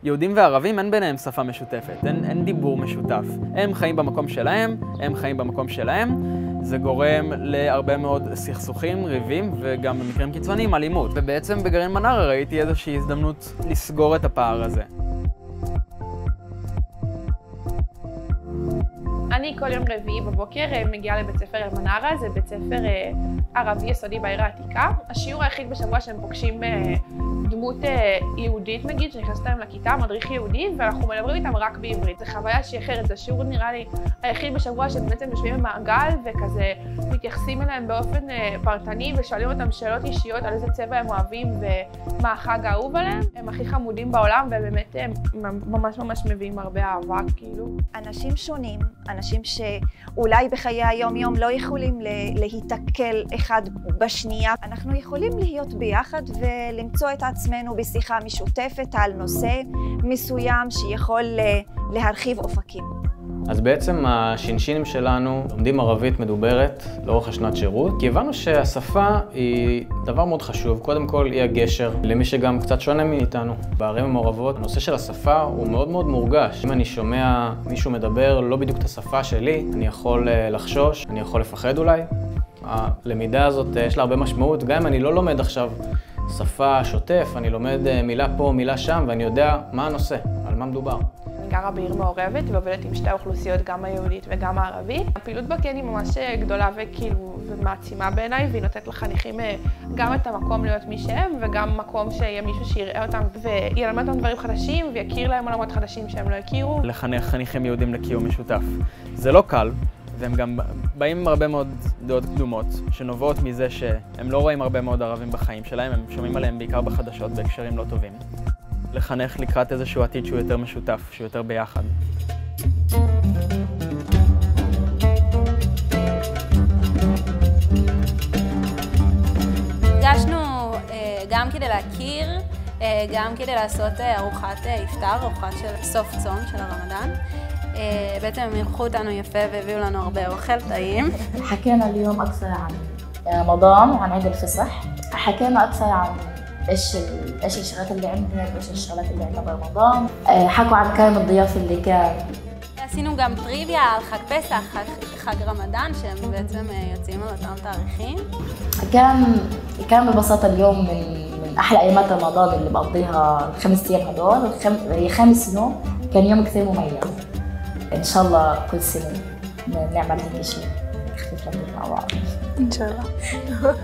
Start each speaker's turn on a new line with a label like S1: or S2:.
S1: יהודים וערבים אין ביניהם שפה משותפת, אין דיבור משותף. הם חיים במקום שלהם, הם חיים במקום שלהם. זה גורם להרבה מאוד סכסוכים, ריבים, וגם במקרים קיצוניים אלימות. ובעצם בגרעין מנרה ראיתי איזושהי הזדמנות לסגור את הפער הזה.
S2: אני כל יום רביעי בבוקר מגיעה לבית ספר אל מנרה, זה בית ספר ערבי יסודי בעיר העתיקה. השיעור היחיד בשבוע שהם פוגשים דמות יהודית נגיד, שנכנסת להם לכיתה, מדריך יהודי, ואנחנו מדברים איתם רק בעברית. זו חוויה שהיא אחרת, זה שיעור נראה לי היחיד בשבוע שהם בעצם יושבים במעגל וכזה מתייחסים אליהם באופן פרטני ושואלים אותם שאלות אישיות על איזה צבע הם אוהבים ומה החג האהוב עליהם. הם הכי חמודים בעולם ובאמת הם ממש מביאים הרבה אהבה כאילו.
S3: אנשים שונים, אנשים שאולי בחיי היום-יום לא יכולים להיתקל אחד בשנייה. אנחנו יכולים להיות ביחד ולמצוא את עצמנו בשיחה משותפת על נושא מסוים שיכול להרחיב אופקים.
S4: אז בעצם השינשינים שלנו לומדים ערבית מדוברת לאורך השנת שירות, כי הבנו שהשפה היא דבר מאוד חשוב. קודם כל היא הגשר למי שגם קצת שונה מאיתנו. בערים המעורבות הנושא של השפה הוא מאוד מאוד מורגש. אם אני שומע מישהו מדבר לא בדיוק את השפה שלי, אני יכול לחשוש, אני יכול לפחד אולי. הלמידה הזאת יש לה הרבה משמעות, גם אם אני לא לומד עכשיו שפה שוטף, אני לומד מילה פה, מילה שם, ואני יודע מה הנושא, על מה מדובר.
S2: אני גרה בעיר מעורבת ועובדת עם שתי האוכלוסיות, גם היהודית וגם הערבית. הפעילות בכן היא ממש גדולה ומעצימה בעיניי, והיא נותנת לחניכים גם את המקום להיות מי שהם, וגם מקום שיהיה מישהו שיראה אותם וילמד אותם דברים חדשים, ויכיר להם עולמות חדשים שהם לא הכירו.
S1: לחנך חניכים יהודים לקיום משותף. זה לא קל, והם גם באים עם הרבה מאוד דעות קדומות, שנובעות מזה שהם לא רואים הרבה מאוד ערבים בחיים שלהם, הם שומעים עליהם בעיקר בחדשות בהקשרים לא טובים. לחנך לקראת איזשהו עתיד שהוא יותר משותף, שהוא יותר ביחד.
S5: הגשנו גם כדי להכיר, גם כדי לעשות ארוחת iftar, ארוחת של סוף צום של הרמדאן. בעצם הם אירחו אותנו יפה והביאו לנו הרבה אוכל טעים.
S6: حكينا اليوم أكثر عن رمضان وعن عيد الفصح. حكينا أكثر عن إيش الشغلات اللي عندنا وإيش الشغلات اللي عندنا برمضان. حكوا عن كرم الضيافة اللي كان.
S5: עשינו גם טריוויה על חג פסח, חג רמדאן, שהם בעצם יוצאים על אותם תאריכים.
S6: كان ببساطة اليوم من أحلى أيامات رمضان اللي بقضيها ال5 أيام هدول، هي 5 يوم، كان يوم كثير مميز. إن شاء الله كل سنة نعمل هيك شيء نخفف لطيف مع بعض.
S5: إن شاء الله.